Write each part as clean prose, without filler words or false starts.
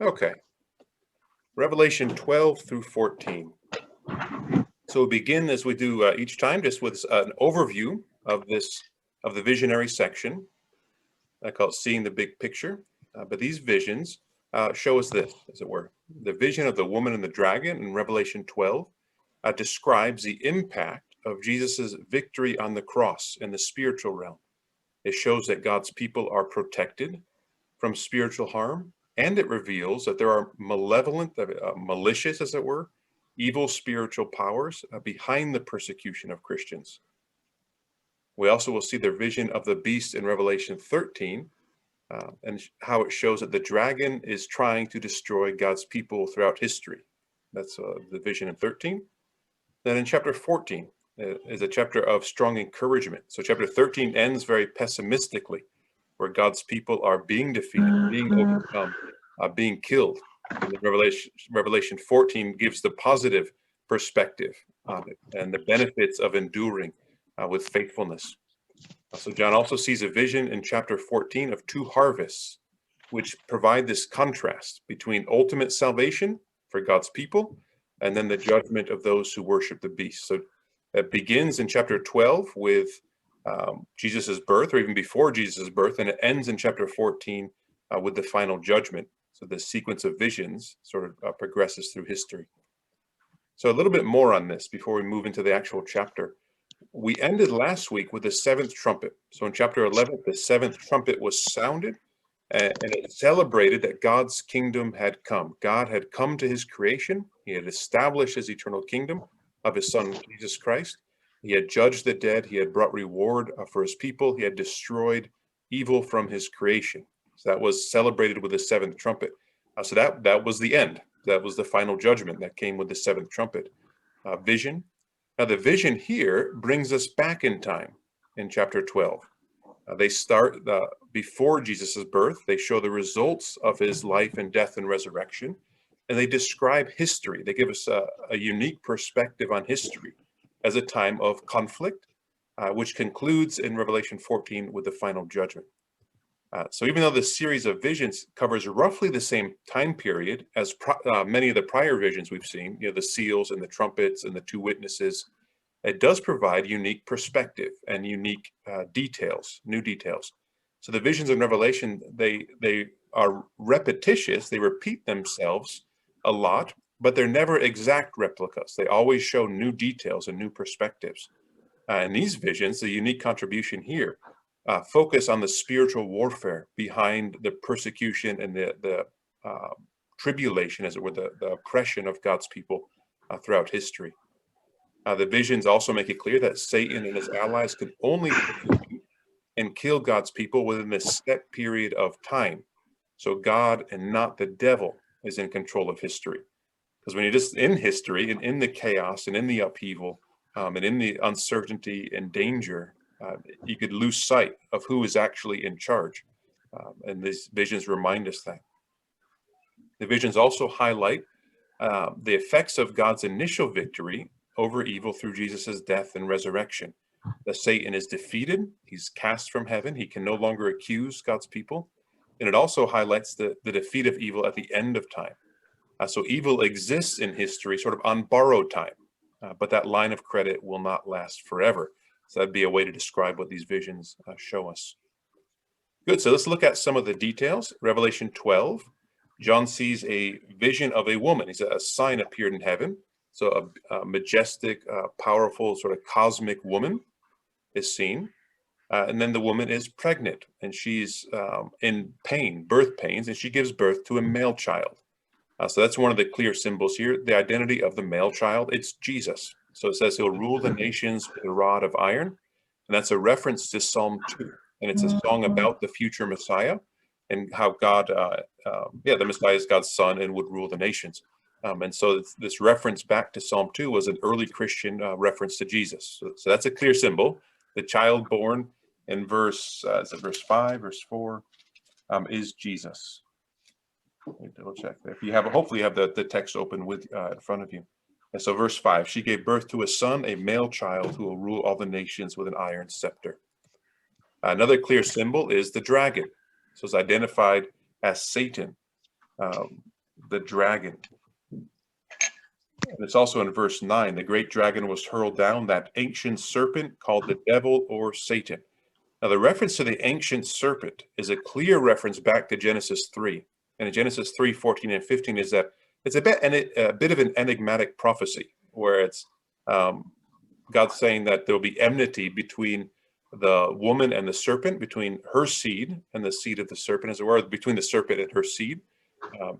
Okay, Revelation 12 through 14. So we'll begin as we do each time, just with an overview of the visionary section. I call it seeing the big picture. But these visions show us this, as it were. The vision of the woman and the dragon in Revelation 12 describes the impact of Jesus's victory on the cross in the spiritual realm. It shows that God's people are protected from spiritual harm, and it reveals that there are malevolent, malicious, as it were, evil spiritual powers behind the persecution of Christians. We also will see the vision of the beast in Revelation 13, and how it shows that the dragon is trying to destroy God's people throughout history. That's the vision in 13. Then in chapter 14 is a chapter of strong encouragement. So chapter 13 ends very pessimistically, where God's people are being defeated, being overcome, being killed. And Revelation 14 gives the positive perspective on it and the benefits of enduring with faithfulness. So John also sees a vision in chapter 14 of two harvests, which provide this contrast between ultimate salvation for God's people and then the judgment of those who worship the beast. So it begins in chapter 12 with Jesus's birth, or even before Jesus's birth, and it ends in chapter 14 with the final judgment. So the sequence of visions sort of progresses through history. So a little bit more on this before we move into the actual chapter. We ended last week with the seventh trumpet. So in chapter 11, the seventh trumpet was sounded, and it celebrated that God's kingdom had come. God had come to his creation. He had established his eternal kingdom of his son, Jesus Christ. He had judged the dead. He had brought reward for his people. He had destroyed evil from his creation. So that was celebrated with the seventh trumpet. So that was the end. That was the final judgment that came with the seventh trumpet vision. Now, the vision here brings us back in time in chapter 12. They start before Jesus's birth. They show the results of his life and death and resurrection, and they describe history. They give us a unique perspective on history as a time of conflict, which concludes in Revelation 14 with the final judgment. So even though this series of visions covers roughly the same time period as many of the prior visions we've seen, the seals and the trumpets and the two witnesses, it does provide unique perspective and unique details, new details. So the visions in Revelation, they are repetitious, they repeat themselves a lot, but they're never exact replicas. They always show new details and new perspectives. And these visions, the unique contribution here, focus on the spiritual warfare behind the persecution and the tribulation, as it were, the oppression of God's people throughout history. The visions also make it clear that Satan and his allies can only persecute and kill God's people within this set period of time. So God and not the devil is in control of history. Because when you're just in history and in the chaos and in the upheaval and in the uncertainty and danger, you could lose sight of who is actually in charge. And these visions remind us that. The visions also highlight the effects of God's initial victory over evil through Jesus's death and resurrection. That Satan is defeated, he's cast from heaven, he can no longer accuse God's people. And it also highlights the defeat of evil at the end of time. So evil exists in history sort of on borrowed time, but that line of credit will not last forever. So that'd be a way to describe what these visions show us. Good, so let's look at some of the details. Revelation 12, John sees a vision of a woman. He said a sign appeared in heaven. So a majestic, powerful, sort of cosmic woman is seen. And then the woman is pregnant, and she's in pain, birth pains, and she gives birth to a male child. So that's one of the clear symbols here. The identity of the male child, it's Jesus. So it says he'll rule the nations with a rod of iron. And that's a reference to Psalm 2. And it's a song about the future Messiah and how God, the Messiah is God's son and would rule the nations. And so this reference back to Psalm 2 was an early Christian reference to Jesus. So that's a clear symbol. The child born in verse 5, verse 4, is Jesus. Let me double check there. If you have, hopefully you have the text open with in front of you. And so verse 5, she gave birth to a son, a male child who will rule all the nations with an iron scepter. Another clear symbol is the dragon. So it's identified as Satan. the dragon. And it's also in verse 9, the great dragon was hurled down, that ancient serpent called the devil or Satan. Now, the reference to the ancient serpent is a clear reference back to Genesis 3. And in Genesis 3, 14 and 15 is that it's a bit of an enigmatic prophecy where it's God saying that there'll be enmity between the woman and the serpent, between her seed and the seed of the serpent, as it were, between the serpent and her seed.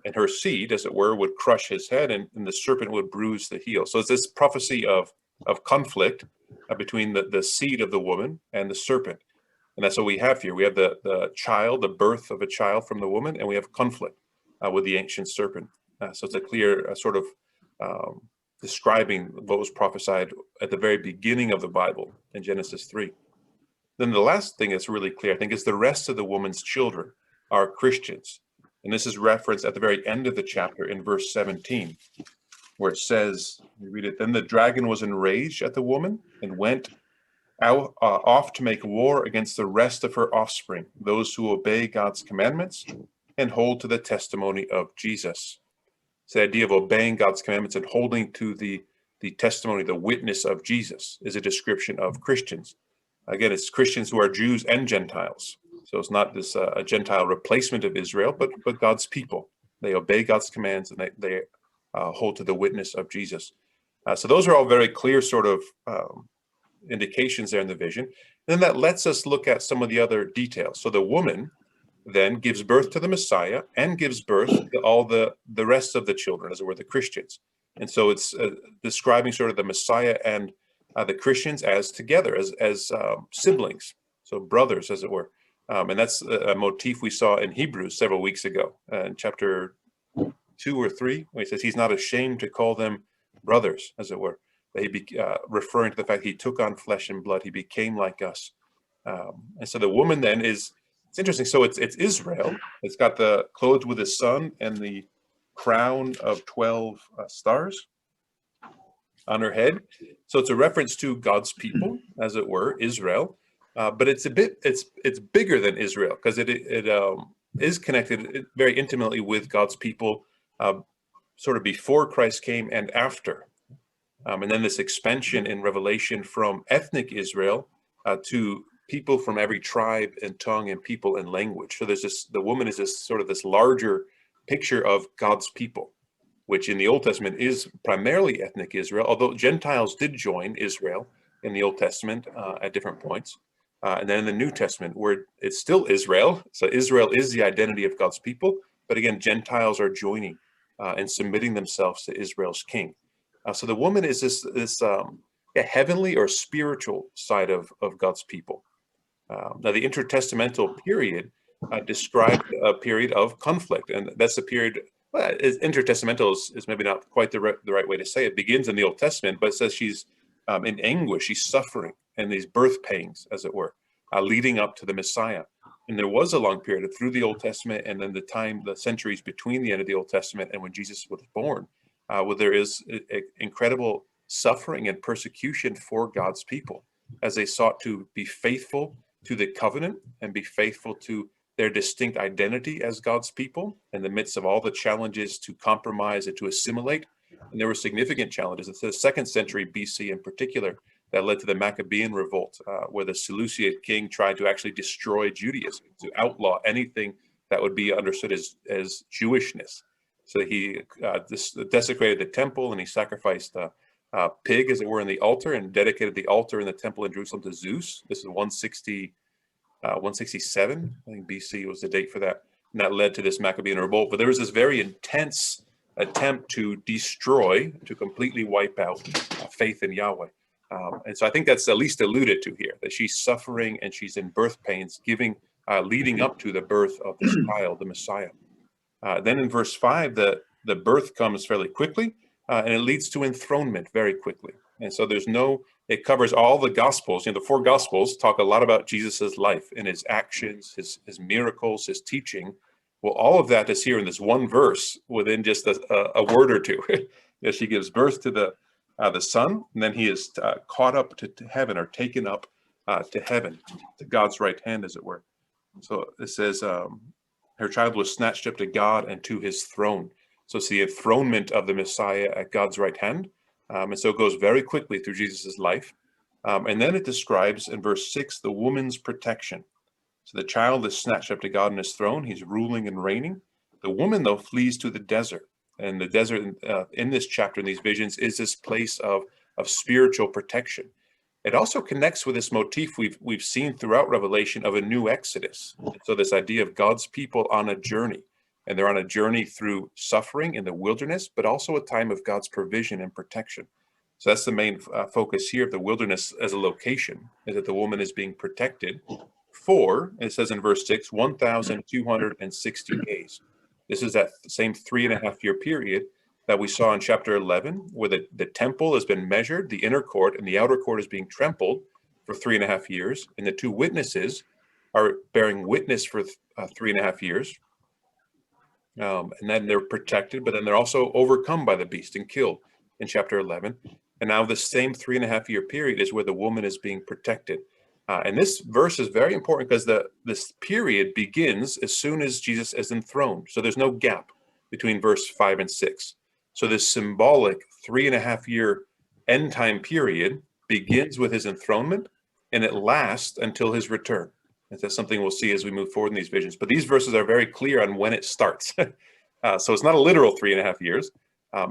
And her seed, as it were, would crush his head, and the serpent would bruise the heel. So it's this prophecy of conflict between the seed of the woman and the serpent. And that's what we have here. We have the child, the birth of a child from the woman, and we have conflict with the ancient serpent. So it's a clear sort of describing what was prophesied at the very beginning of the Bible in Genesis 3. Then the last thing that's really clear, I think, is the rest of the woman's children are Christians. And this is referenced at the very end of the chapter in verse 17, where it says, you read it, then the dragon was enraged at the woman and went out, off to make war against the rest of her offspring, those who obey God's commandments and hold to the testimony of Jesus. So the idea of obeying God's commandments and holding to the testimony, the witness of Jesus, is a description of Christians. Again, it's Christians who are Jews and Gentiles. So it's not this a Gentile replacement of Israel, but God's people. They obey God's commands and they hold to the witness of Jesus. So those are all very clear sort of indications there in the vision. And then that lets us look at some of the other details. So the woman then gives birth to the Messiah and gives birth to all the rest of the children, as it were, the Christians. And so it's describing sort of the Messiah and the Christians as together, as siblings, so brothers, as it were. And that's a motif we saw in Hebrews several weeks ago, in chapter 2 or 3, where he says he's not ashamed to call them brothers, as it were. Referring to the fact he took on flesh and blood, he became like us. And so the woman then it's interesting. So it's Israel. It's got the clothed with the sun and the crown of 12 stars on her head. So it's a reference to God's people, as it were, Israel. But it's bigger than Israel, because it is connected very intimately with God's people, sort of before Christ came and after. And then this expansion in Revelation from ethnic Israel to people from every tribe and tongue and people and language. So the woman is this larger picture of God's people, which in the Old Testament is primarily ethnic Israel, although Gentiles did join Israel in the Old Testament at different points. And then in the New Testament, where it's still Israel. So Israel is the identity of God's people. But again, Gentiles are joining and submitting themselves to Israel's king. So the woman is this heavenly or spiritual side of God's people. Now, the intertestamental period described a period of conflict. And that's a period, intertestamental is maybe not quite the right way to say it. It begins in the Old Testament, but it says she's in anguish, she's suffering, and these birth pains, as it were, leading up to the Messiah. And there was a long period through the Old Testament and then the centuries between the end of the Old Testament and when Jesus was born, where there is incredible suffering and persecution for God's people as they sought to be faithful to the covenant and be faithful to their distinct identity as God's people in the midst of all the challenges to compromise and to assimilate. And there were significant challenges. It's the 2nd century BC in particular that led to the Maccabean revolt, where the Seleucid king tried to actually destroy Judaism, to outlaw anything that would be understood as Jewishness. So he desecrated the temple, and he sacrificed a pig, as it were, in the altar, and dedicated the altar in the temple in Jerusalem to Zeus. This is 167, I think BC was the date for that. And that led to this Maccabean revolt. But there was this very intense attempt to destroy, to completely wipe out faith in Yahweh. And so I think that's at least alluded to here, that she's suffering and she's in birth pains, leading up to the birth of this child, the Messiah. Then in verse 5, the birth comes fairly quickly, and it leads to enthronement very quickly. And so it covers all the Gospels. The 4 Gospels talk a lot about Jesus's life and his actions, his miracles, his teaching. Well, all of that is here in this one verse within just a word or two. As she gives birth to the Son, and then he is caught up to heaven, or taken up to heaven, to God's right hand, as it were. So it says, Her child was snatched up to God and to his throne. So it's the enthronement of the Messiah at God's right hand. And so it goes very quickly through Jesus's life. And then it describes in verse 6 the woman's protection. So the child is snatched up to God and his throne. He's ruling and reigning. The woman, though, flees to the desert. And the desert in this chapter, in these visions, is this place of spiritual protection. It also connects with this motif we've seen throughout Revelation of a new Exodus. So this idea of God's people on a journey, and they're on a journey through suffering in the wilderness, but also a time of God's provision and protection. So that's the main focus here of the wilderness as a location, is that the woman is being protected for, it says in verse 6, 1,260 days. This is that same 3.5-year period that we saw in chapter 11, where the temple has been measured, the inner court and the outer court is being trampled for 3.5 years, and the two witnesses are bearing witness for 3.5 years. And then they're protected, but then they're also overcome by the beast and killed in chapter 11. And now the same 3.5-year period is where the woman is being protected. And this verse is very important because this period begins as soon as Jesus is enthroned. So there's no gap between verse 5 and 6. So this symbolic 3.5-year end time period begins with his enthronement, and it lasts until his return. And that's something we'll see as we move forward in these visions. But these verses are very clear on when it starts. So it's not a literal 3.5 years.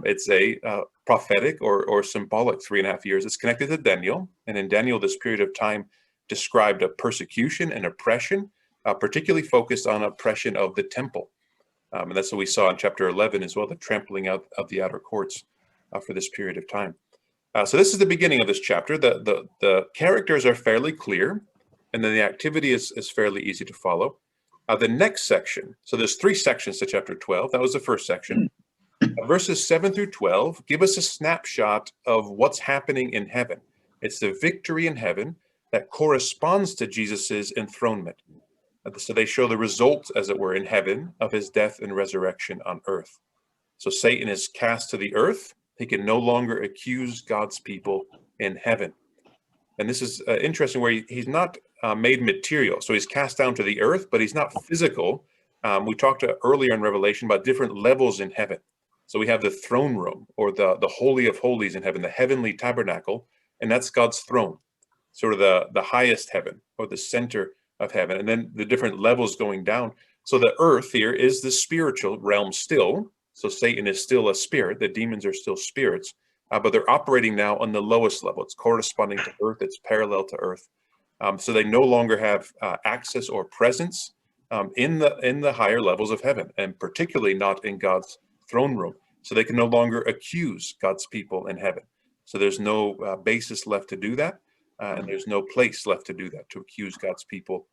It's a prophetic or symbolic 3.5 years. It's connected to Daniel. And in Daniel, this period of time described a persecution and oppression, particularly focused on oppression of the temple. And that's what we saw in chapter 11 as well, the trampling out of the outer courts for this period of time. So this is the beginning of this chapter. The characters are fairly clear, and then the activity is fairly easy to follow. The next section, so there's 3 sections to chapter 12. That was the first section. Verses 7 through 12 give us a snapshot of what's happening in heaven. It's the victory in heaven that corresponds to Jesus's enthronement. So they show the results, as it were, in heaven of his death and resurrection on earth. So Satan is cast to the earth. He can no longer accuse God's people in heaven. And this is interesting, where he's not made material. So he's cast down to the earth, but he's not physical. We talked earlier in Revelation about different levels in heaven. So we have the throne room, or the Holy of Holies in heaven, the heavenly tabernacle, and that's God's throne, sort of the highest heaven, or the center of heaven, and then the different levels going down. So the earth here is the spiritual realm still. So Satan is still a spirit. The demons are still spirits, but they're operating now on the lowest level. It's corresponding to earth. It's parallel to earth. So they no longer have access or presence in the higher levels of heaven, and particularly not in God's throne room. So they can no longer accuse God's people in heaven. So there's no basis left to do that. And there's no place left to do that, to accuse God's people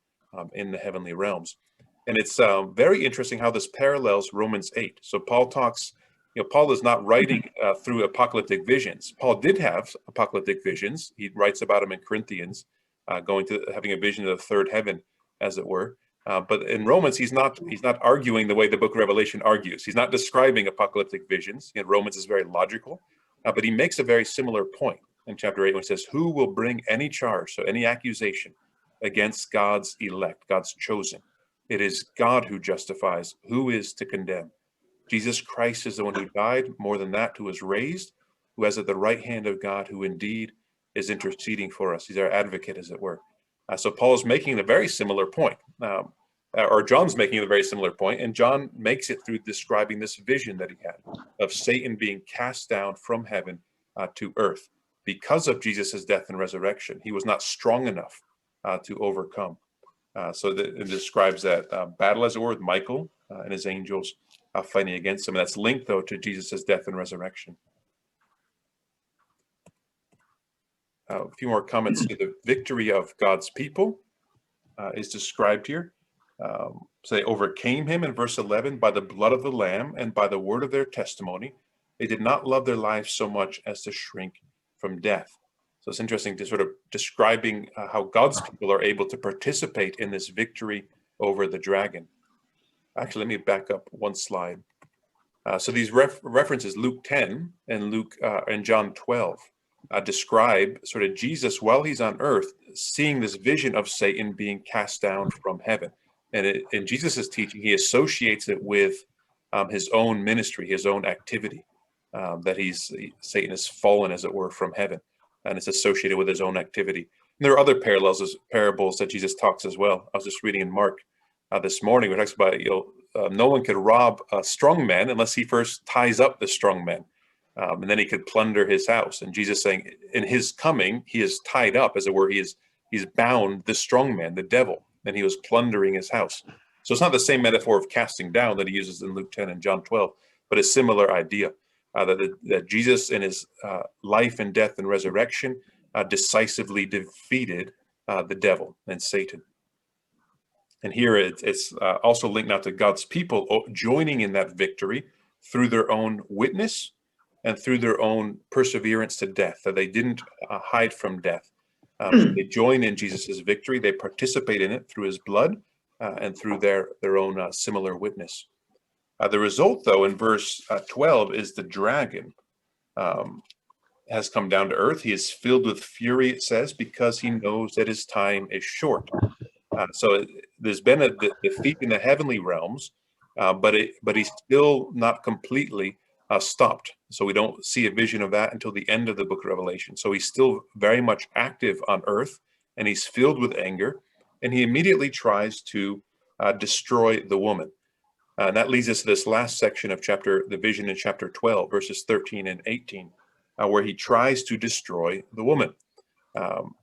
in the heavenly realms. And it's very interesting how this parallels Romans 8. So Paul talks, Paul is not writing through apocalyptic visions. Paul did have apocalyptic visions. He writes about them in Corinthians, going to having a vision of the third heaven, as it were. But in Romans, he's not arguing the way the book of Revelation argues. He's not describing apocalyptic visions. Romans is very logical, but he makes a very similar point in chapter 8, when it says, who will bring any charge, so any accusation against God's elect, God's chosen? It is God who justifies. Who is to condemn? Jesus Christ is the one who died, more than that, who was raised, who is at the right hand of God, who indeed is interceding for us. He's our advocate, as it were. So Paul's making a very similar point, or John's making a very similar point, and John makes it through describing this vision that he had of Satan being cast down from heaven to earth. Because of Jesus' death and resurrection, he was not strong enough to overcome. So it describes that battle, as it were, with Michael and his angels fighting against him. And that's linked, though, to Jesus' death and resurrection. A few more comments here. The victory of God's people is described here. So they overcame him in verse 11 by the blood of the Lamb and by the word of their testimony. They did not love their lives so much as to shrink from death. So it's interesting to sort of describing how God's people are able to participate in this victory over the dragon. Actually, let me back up one slide. So these references, Luke 10 and John 12, describe sort of Jesus while he's on earth, seeing this vision of Satan being cast down from heaven. And in Jesus' teaching, he associates it with his own ministry, his own activity, that Satan has fallen, as it were, from heaven, and it's associated with his own activity. And there are other parables that Jesus talks as well. I was just reading in Mark this morning, where it talks about, no one could rob a strong man unless he first ties up the strong man, and then he could plunder his house. And Jesus saying, in his coming, he is tied up, as it were. He's bound the strong man, the devil, and he was plundering his house. So it's not the same metaphor of casting down that he uses in Luke 10 and John 12, but a similar idea that Jesus, in his life and death and resurrection, decisively defeated the devil and Satan. And here it's also linked now to God's people joining in that victory through their own witness and through their own perseverance to death, that they didn't hide from death. So they join in Jesus's victory. They participate in it through his blood and through their own similar witness. The result, though, in verse 12 is the dragon has come down to earth. He is filled with fury, it says, because he knows that his time is short. So there's been a defeat in the heavenly realms, but he's still not completely stopped. So we don't see a vision of that until the end of the book of Revelation. So he's still very much active on earth, and he's filled with anger, and he immediately tries to destroy the woman. And that leads us to this last section of the vision in chapter 12, verses 13 and 18, where he tries to destroy the woman.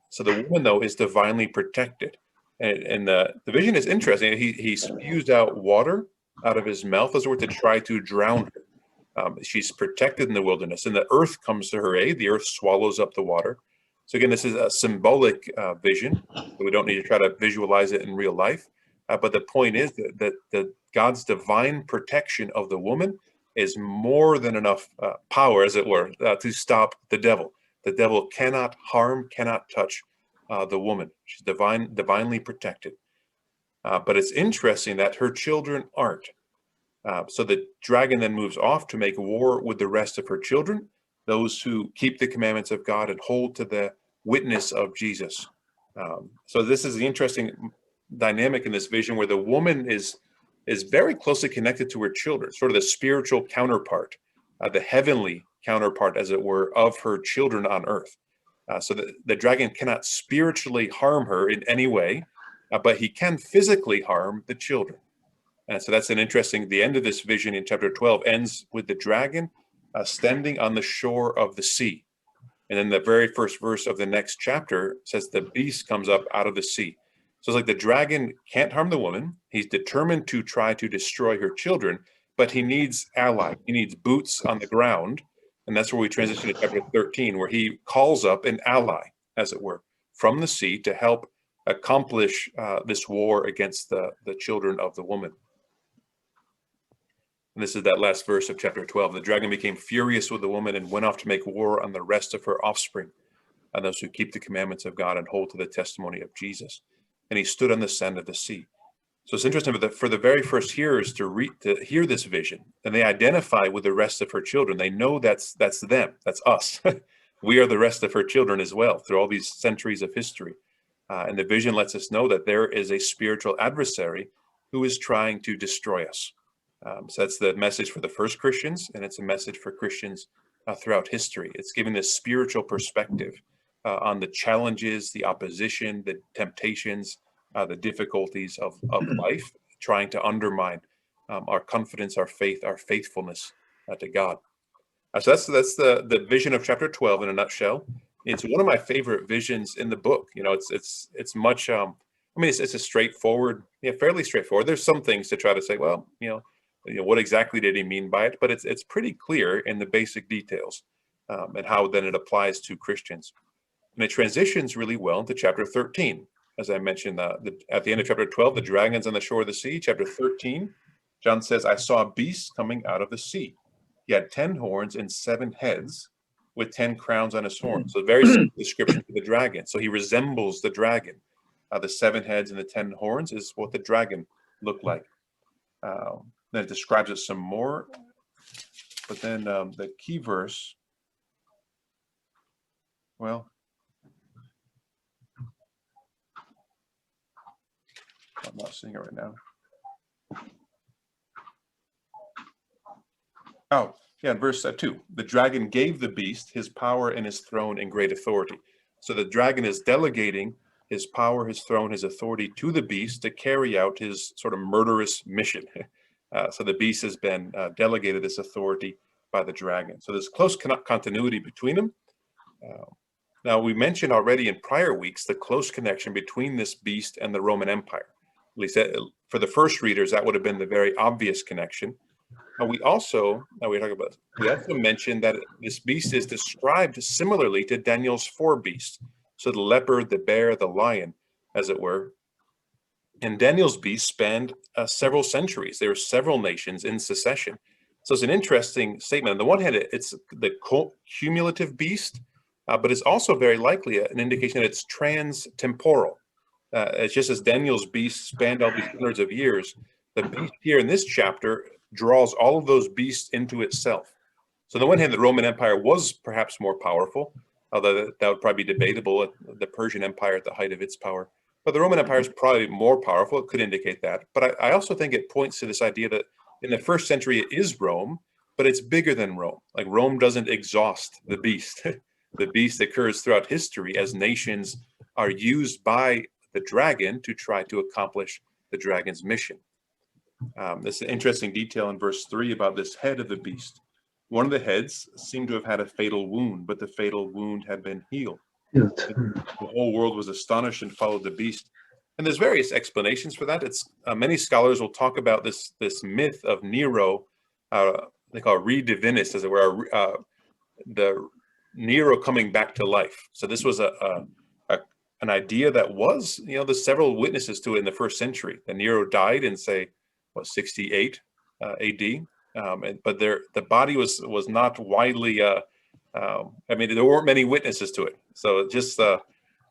So the woman, though, is divinely protected. And the vision is interesting. He spews out water out of his mouth, as it were, to try to drown her. She's protected in the wilderness, and the earth comes to her aid. The earth swallows up the water. So again, this is a symbolic vision. So we don't need to try to visualize it in real life. But the point is that God's divine protection of the woman is more than enough power, as it were, to stop the devil. The devil cannot harm, cannot touch the woman. She's divinely protected. But it's interesting that her children aren't. So the dragon then moves off to make war with the rest of her children, those who keep the commandments of God and hold to the witness of Jesus. So this is the interesting dynamic in this vision, where the woman is very closely connected to her children, sort of the spiritual counterpart, the heavenly counterpart, as it were, of her children on earth. So the dragon cannot spiritually harm her in any way, but he can physically harm the children. And so that's the end of this vision in chapter 12 ends with the dragon standing on the shore of the sea. And then the very first verse of the next chapter says the beast comes up out of the sea. So it's like the dragon can't harm the woman. He's determined to try to destroy her children, but he needs allies. He needs boots on the ground. And that's where we transition to chapter 13, where he calls up an ally, as it were, from the sea to help accomplish this war against the children of the woman. And this is that last verse of chapter 12. The dragon became furious with the woman and went off to make war on the rest of her offspring, and those who keep the commandments of God and hold to the testimony of Jesus. And he stood on the sand of the sea. So it's interesting for the very first hearers to hear this vision, and they identify with the rest of her children. They know that's them, that's us. We are the rest of her children as well, through all these centuries of history. And the vision lets us know that there is a spiritual adversary who is trying to destroy us. So that's the message for the first Christians, and it's a message for Christians throughout history. It's giving this spiritual perspective on the challenges, the opposition, the temptations, the difficulties of life, trying to undermine our confidence, our faith, our faithfulness to God. So that's the vision of chapter 12 in a nutshell. It's one of my favorite visions in the book. It's much. It's a straightforward, fairly straightforward. There's some things to try to say, well, what exactly did he mean by it? But it's pretty clear in the basic details, and how then it applies to Christians. And it transitions really well into chapter 13. As I mentioned, at the end of chapter 12, the dragon's on the shore of the sea. Chapter 13, John says, I saw a beast coming out of the sea. He had 10 horns and 7 heads with 10 crowns on his horns. So very similar description to the dragon. So he resembles the dragon. The 7 heads and the 10 horns is what the dragon looked like. Then it describes it some more. But then the key verse, well, I'm not seeing it right now. Oh, yeah, in verse 2, the dragon gave the beast his power and his throne and great authority. So the dragon is delegating his power, his throne, his authority to the beast to carry out his sort of murderous mission. So the beast has been delegated this authority by the dragon. So there's close continuity between them. Now, we mentioned already in prior weeks the close connection between this beast and the Roman Empire. At least for the first readers, that would have been the very obvious connection. We also mentioned that this beast is described similarly to Daniel's 4 beasts. So the leopard, the bear, the lion, as it were. And Daniel's beast spanned several centuries. There were several nations in succession. So it's an interesting statement. On the one hand, it's the cumulative beast, but it's also very likely an indication that it's trans-temporal. It's just as Daniel's beast spanned all these hundreds of years, the beast here in this chapter draws all of those beasts into itself. So on the one hand, the Roman Empire was perhaps more powerful, although that would probably be debatable, the Persian Empire at the height of its power. But the Roman Empire is probably more powerful. It could indicate that. But I also think it points to this idea that in the first century, it is Rome, but it's bigger than Rome. Like Rome doesn't exhaust the beast. The beast occurs throughout history as nations are used by the dragon to try to accomplish the dragon's mission. This is an interesting detail in verse 3 about this head of the beast. One of the heads seemed to have had a fatal wound, but the fatal wound had been healed. The whole world was astonished and followed the beast. And there's various explanations for that. It's many scholars will talk about this myth of Nero, they call it redivinis, as it were, the Nero coming back to life. So this was an idea that was, there's several witnesses to it in the first century. That Nero died in, say, 68 AD, but the body was not widely. There weren't many witnesses to it. So just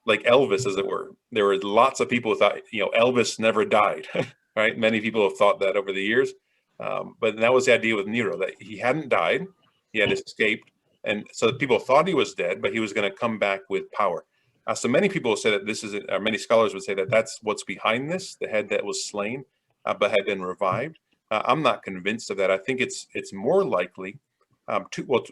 like Elvis, as it were, there were lots of people who thought, Elvis never died. Right? Many people have thought that over the years, but that was the idea with Nero, that he hadn't died, he had escaped, and so people thought he was dead, but he was going to come back with power. So many people say that many scholars would say that that's what's behind this, the head that was slain, but had been revived. I'm not convinced of that. I think it's more likely.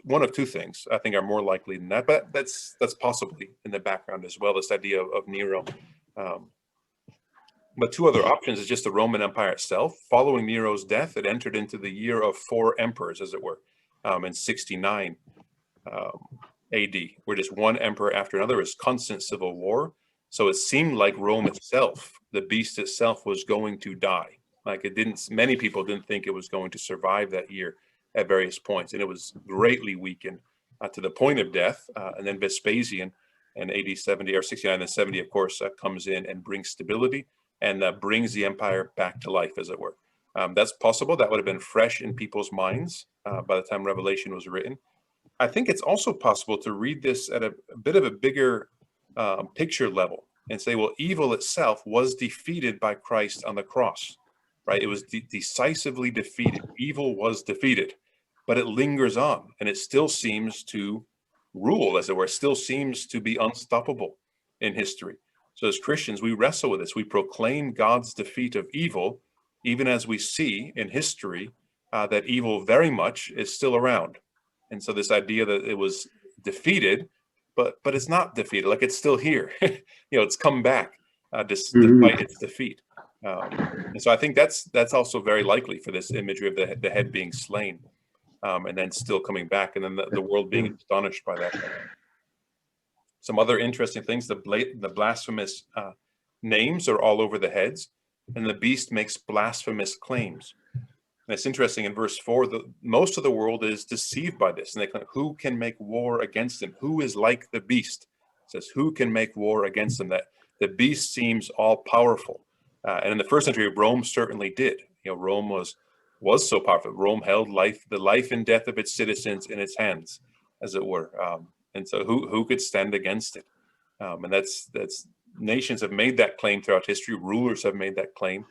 One of two things I think are more likely than that, but that's possibly in the background as well, this idea of Nero. But two other options is just the Roman Empire itself. Following Nero's death, it entered into the year of 4 emperors, as it were, in 69 AD, where just one emperor after another was constant civil war. So it seemed like Rome itself, the beast itself, was going to die. Like many people didn't think it was going to survive that year at various points, and it was greatly weakened to the point of death. And then Vespasian in AD 70 or 69 and 70, of course, comes in and brings stability and brings the empire back to life, as it were. That's possible. That would have been fresh in people's minds by the time Revelation was written. I think it's also possible to read this at a bit of a bigger picture level and say, well, evil itself was defeated by Christ on the cross. Right? It was decisively defeated. Evil was defeated, but it lingers on, and it still seems to rule, as it were. It still seems to be unstoppable in history. So as Christians, we wrestle with this. We proclaim God's defeat of evil, even as we see in history that evil very much is still around. And so this idea that it was defeated, but it's not defeated, like it's still here. It's come back despite its defeat. And so I think that's also very likely for this imagery of the head being slain, and then still coming back, and then the world being astonished by that. Some other interesting things: the blasphemous names are all over the heads, and the beast makes blasphemous claims. And it's interesting in verse 4, most of the world is deceived by this, and they claim, who can make war against him? Who is like the beast? It says, who can make war against him? That the beast seems all powerful. And in the first century, Rome certainly did. Rome was so powerful. Rome held the life and death of its citizens in its hands, as it were. And so, who could stand against it? And that's nations have made that claim throughout history. Rulers have made that claim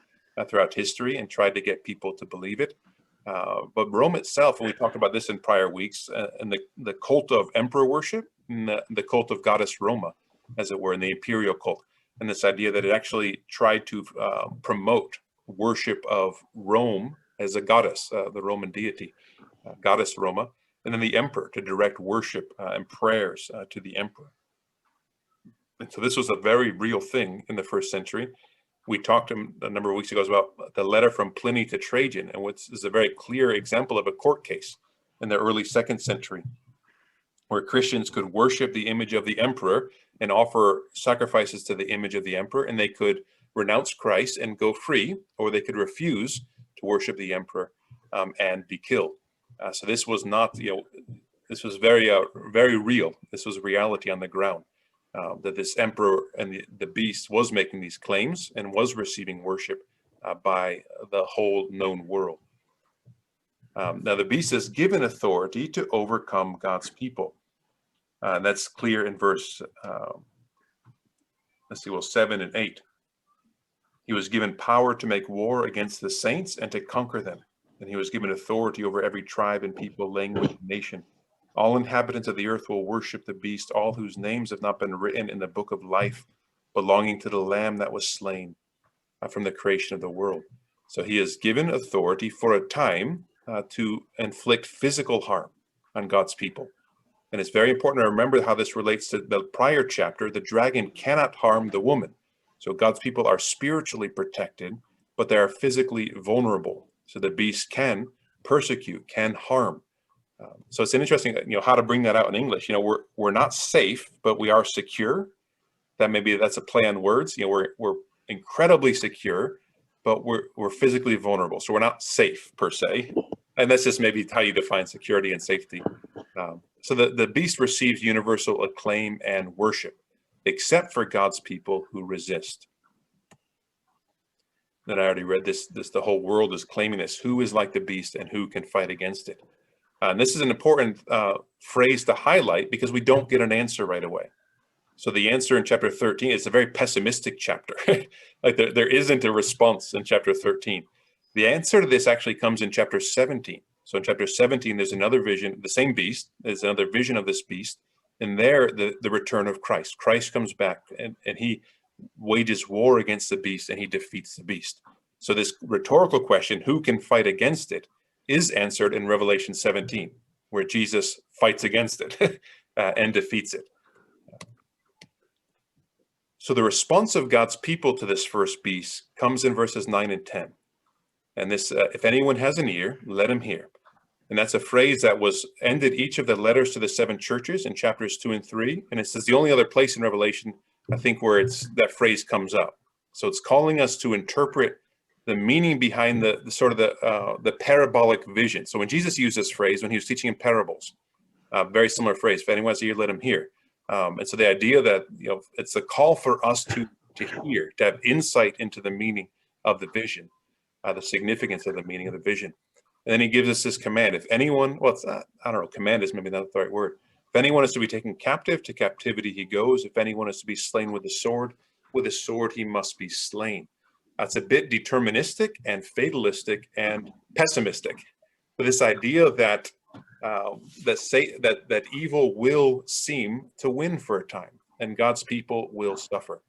throughout history and tried to get people to believe it. But Rome itself, and we talked about this in prior weeks, and the cult of emperor worship, and the cult of goddess Roma, as it were, in the imperial cult. and this idea that it actually tried to promote worship of Rome as a goddess, the Roman deity, goddess Roma, and then the emperor to direct worship and prayers to the emperor. And so this was a very real thing in the first century. We talked a number of weeks ago about the letter from Pliny to Trajan, and which is a very clear example of a court case in the early 2nd century, where Christians could worship the image of the emperor and offer sacrifices to the image of the emperor, and they could renounce Christ and go free, or they could refuse to worship the emperor and be killed. So this was not, this was very real. This was reality on the ground, that this emperor and the beast was making these claims and was receiving worship by the whole known world. Now the beast is given authority to overcome God's people. That's clear in verse, 7 and 8. He was given power to make war against the saints and to conquer them. And he was given authority over every tribe and people, language, and nation. All inhabitants of the earth will worship the beast, all whose names have not been written in the book of life, belonging to the Lamb that was slain from the creation of the world. So he is given authority for a time to inflict physical harm on God's people. And it's very important to remember how this relates to the prior chapter. The dragon cannot harm the woman. So God's people are spiritually protected, but they are physically vulnerable. So the beast can persecute, can harm. So it's interesting, how to bring that out in English. We're not safe, but we are secure. That's a play on words. We're incredibly secure, but we're physically vulnerable. So we're not safe per se. And that's just maybe how you define security and safety. So the beast receives universal acclaim and worship, except for God's people who resist. Then I already read this, the whole world is claiming this. Who is like the beast and who can fight against it? And this is an important phrase to highlight because we don't get an answer right away. So the answer in chapter 13 is a very pessimistic chapter. Like there isn't a response in chapter 13. The answer to this actually comes in chapter 17. So in chapter 17, there's another vision, the same beast, there's another vision of this beast. And there, the return of Christ. Christ comes back and he wages war against the beast and he defeats the beast. So this rhetorical question, who can fight against it, is answered in Revelation 17, where Jesus fights against it and defeats it. So the response of God's people to this first beast comes in verses 9 and 10. And this, if anyone has an ear, let him hear. And that's a phrase that was ended each of the letters to the 7 churches in chapters 2 and 3. And it's the only other place in Revelation, I think, where that phrase comes up. So it's calling us to interpret the meaning behind the parabolic vision. So when Jesus used this phrase, when he was teaching in parables, very similar phrase, if anyone has an ear, let him hear. And so the idea that, it's a call for us to hear, to have insight into the meaning of the vision, the significance of the meaning of the vision. And then he gives us this command. If anyone, well, it's not, I don't know, command is maybe not the right word. If anyone is to be taken captive, to captivity he goes. If anyone is to be slain with a sword he must be slain. That's a bit deterministic and fatalistic and pessimistic. But this idea that that evil will seem to win for a time, and God's people will suffer.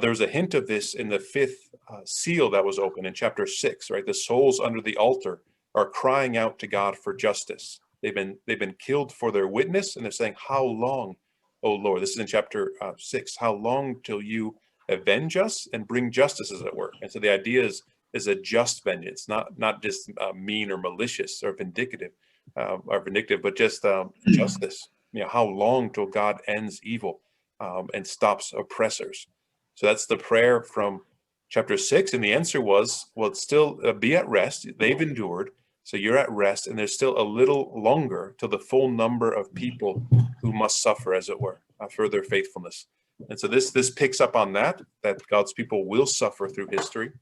There's a hint of this in the 5th seal that was opened in chapter 6. Right, the souls under the altar are crying out to God for justice. They've been killed for their witness, and they're saying, "How long, O Lord?" This is in chapter 6. How long till you avenge us and bring justice, as it were? And so the idea is a just vengeance, not just mean or malicious or vindictive, but just justice. How long till God ends evil and stops oppressors? So that's the prayer from chapter 6, and the answer was, well, it's still be at rest. They've endured, so you're at rest, and there's still a little longer till the full number of people who must suffer, as it were, for their faithfulness. And so this picks up on that God's people will suffer through history.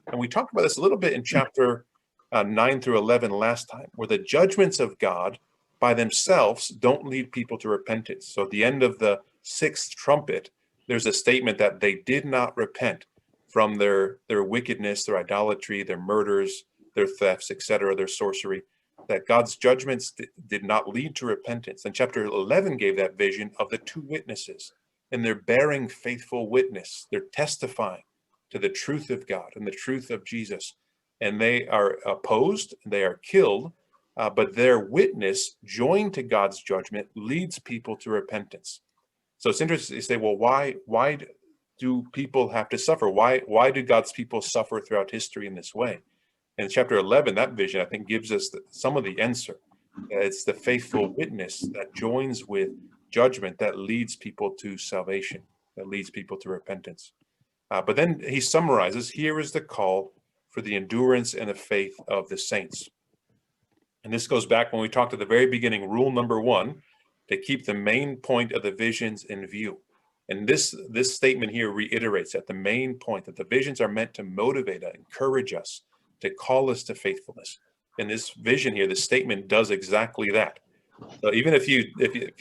And we talked about this a little bit in chapter 9 through 11 last time, where the judgments of God by themselves don't lead people to repentance. So at the end of the 6th trumpet, there's a statement that they did not repent from their wickedness, their idolatry, their murders, their thefts, etc., their sorcery, that God's judgments did not lead to repentance. And chapter 11 gave that vision of the 2 witnesses. and they're bearing faithful witness. They're testifying to the truth of God and the truth of Jesus. And they are opposed, they are killed, but their witness, joined to God's judgment, leads people to repentance. So it's interesting to say, well, why do people have to suffer? Why do God's people suffer throughout history in this way? And chapter 11, that vision, I think, gives us some of the answer. It's the faithful witness that joins with judgment that leads people to salvation, that leads people to repentance. But then he summarizes, here is the call for the endurance and the faith of the saints. And this goes back when we talked at the very beginning, rule number 1, to keep the main point of the visions in view. And this statement here reiterates that the main point, that the visions are meant to motivate us, encourage us, to call us to faithfulness. And this vision here, this statement does exactly that. So even if you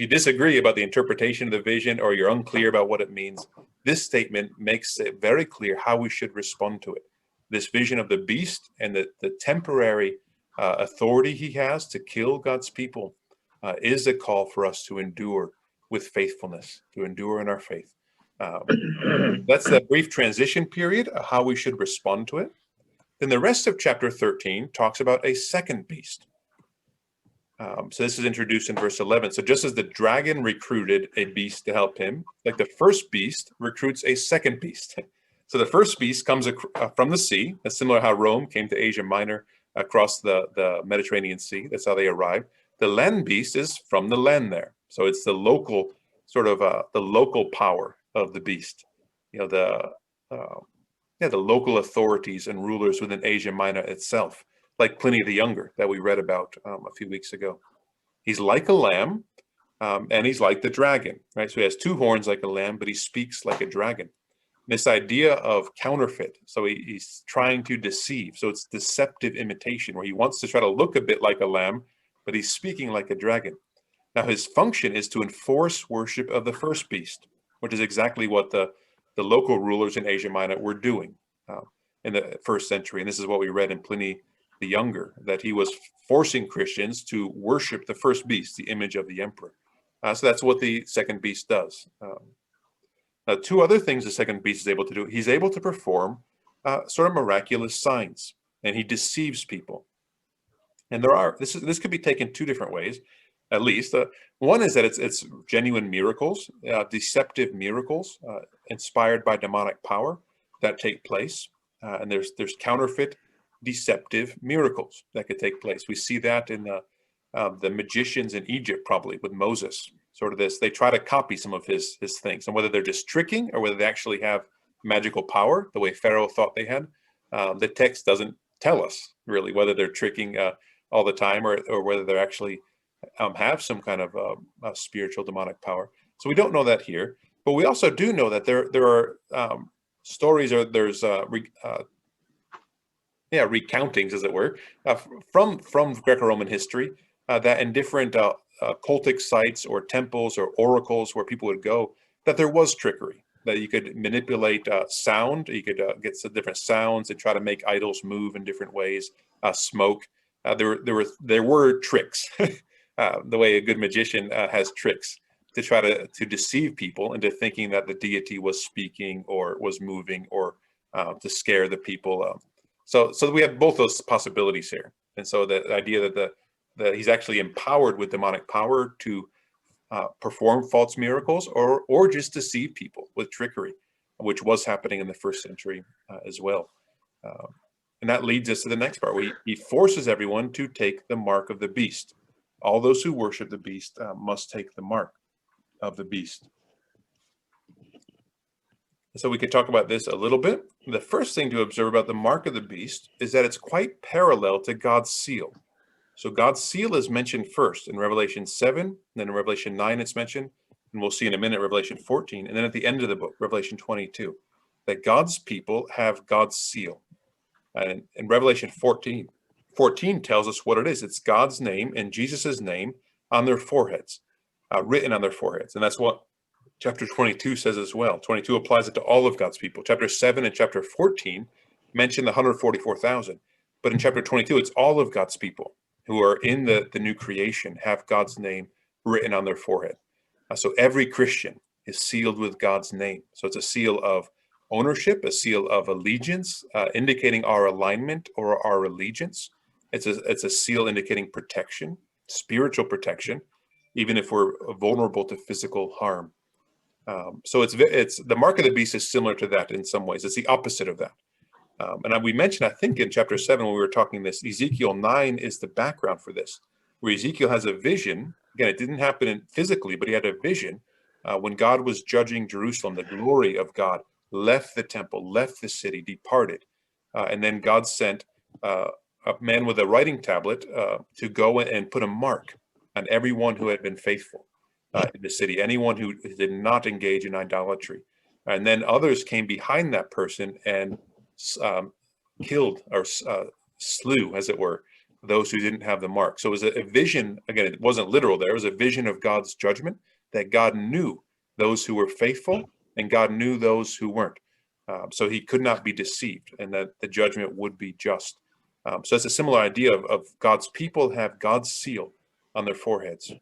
disagree about the interpretation of the vision, or you're unclear about what it means, this statement makes it very clear how we should respond to it. This vision of the beast and the temporary authority he has to kill God's people is a call for us to endure with faithfulness, to endure in our faith. That's that brief transition period, how we should respond to it. Then the rest of chapter 13 talks about a second beast. So this is introduced in verse 11. So just as the dragon recruited a beast to help him, like the first beast recruits a second beast. So the first beast comes from the sea. That's similar to how Rome came to Asia Minor across the Mediterranean Sea. That's how they arrived. The land beast is from the land there. So it's the local sort of the local power of the beast. The local authorities and rulers within Asia Minor itself, like Pliny the Younger that we read about a few weeks ago. He's like a lamb, and he's like the dragon, right? So he has 2 horns like a lamb, but he speaks like a dragon. This idea of counterfeit, so he's trying to deceive. So it's deceptive imitation, where he wants to try to look a bit like a lamb, but he's speaking like a dragon. Now his function is to enforce worship of the first beast, which is exactly what the local rulers in Asia Minor were doing in the first century. And this is what we read in Pliny the Younger, that he was forcing Christians to worship the first beast, the image of the emperor. So that's what the second beast does. Now, 2 other things the second beast is able to do. He's able to perform sort of miraculous signs, and he deceives people. And this could be taken 2 different ways, at least. One is that it's genuine miracles, deceptive miracles inspired by demonic power that take place. And there's counterfeit, deceptive miracles that could take place. We see that in the magicians in Egypt, probably with Moses. Sort of this, they try to copy some of his things, and whether they're just tricking or whether they actually have magical power, the way Pharaoh thought they had, the text doesn't tell us really whether they're tricking all the time or whether they actually have some kind of spiritual demonic power. So we don't know that here, but we also do know that there are stories, or there's recountings, as it were, from Greco-Roman history that in different cultic sites or temples or oracles where people would go, that there was trickery, that you could manipulate sound, you could get some different sounds and try to make idols move in different ways, smoke. There were tricks, the way a good magician has tricks to try to deceive people into thinking that the deity was speaking or was moving, or to scare the people. So we have both those possibilities here. And so the idea that he's actually empowered with demonic power to perform false miracles or just deceive people with trickery, which was happening in the first century as well. And that leads us to the next part, where he forces everyone to take the mark of the beast. All those who worship the beast must take the mark of the beast. So we could talk about this a little bit. The first thing to observe about the mark of the beast is that it's quite parallel to God's seal. So God's seal is mentioned first in Revelation 7, and then in Revelation 9 it's mentioned, and we'll see in a minute Revelation 14, and then at the end of the book, Revelation 22, that God's people have God's seal. And in Revelation 14 tells us what it is. It's God's name and Jesus's name on their foreheads, written on their foreheads. And that's what chapter 22 says as well. 22 applies it to all of God's people. Chapter 7 and chapter 14 mention the 144,000. But in chapter 22, it's all of God's people who are in the new creation have God's name written on their forehead. So every Christian is sealed with God's name. So it's a seal of ownership, a seal of allegiance, indicating our alignment or our allegiance. It's a seal indicating protection, spiritual protection, even if we're vulnerable to physical harm. So it's the mark of the beast is similar to that in some ways. It's the opposite of that. And we mentioned, I think, in chapter 7 when we were talking this, Ezekiel 9 is the background for this, where Ezekiel has a vision. Again, it didn't happen physically, but he had a vision when God was judging Jerusalem. The glory of God left the temple, left the city, departed. And then God sent a man with a writing tablet to go and put a mark on everyone who had been faithful in the city, anyone who did not engage in idolatry. And then others came behind that person and killed or slew, as it were, those who didn't have the mark. So it was a vision. Again, it wasn't literal there. It was a vision of God's judgment, that God knew those who were faithful and God knew those who weren't. So he could not be deceived, and that the judgment would be just. So it's a similar idea of God's people have God's seal on their foreheads.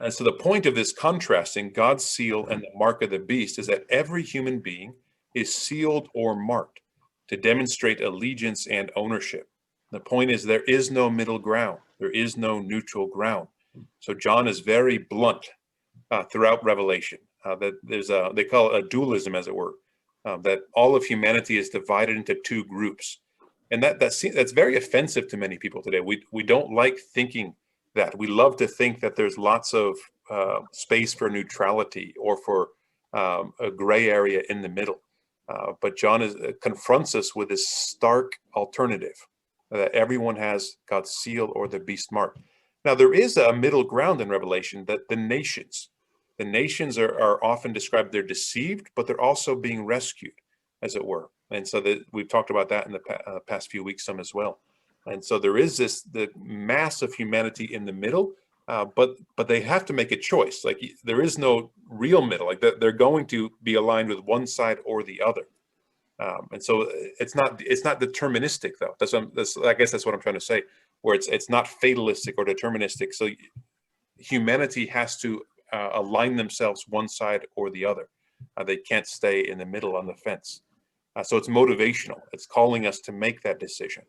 And so the point of this contrasting God's seal and the mark of the beast is that every human being is sealed or marked to demonstrate allegiance and ownership. The point is there is no middle ground. There is no neutral ground. So John is very blunt throughout Revelation. That they call it a dualism, as it were, that all of humanity is divided into two groups. And that's very offensive to many people today. We don't like thinking that. We love to think that there's lots of space for neutrality or for a gray area in the middle. But John confronts us with this stark alternative that everyone has God's seal or the beast mark. Now, there is a middle ground in Revelation that the nations are often described, they're deceived, but they're also being rescued, as it were. And so we've talked about that in the past few weeks some as well. And so there is the mass of humanity in the middle, but they have to make a choice. Like there is no real middle. Like they're going to be aligned with one side or the other. And so it's not deterministic though. I guess that's what I'm trying to say. Where it's not fatalistic or deterministic. So humanity has to align themselves one side or the other. They can't stay in the middle on the fence. So it's motivational. It's calling us to make that decision.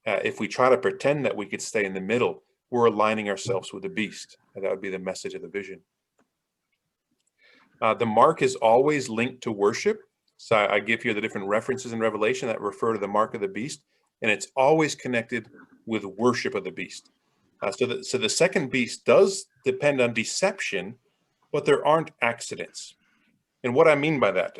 If we try to pretend that we could stay in the middle, we're aligning ourselves with the beast. And that would be the message of the vision. The mark is always linked to worship. So I give here the different references in Revelation that refer to the mark of the beast, and it's always connected with worship of the beast. So the second beast does depend on deception, but there aren't accidents. And what I mean by that,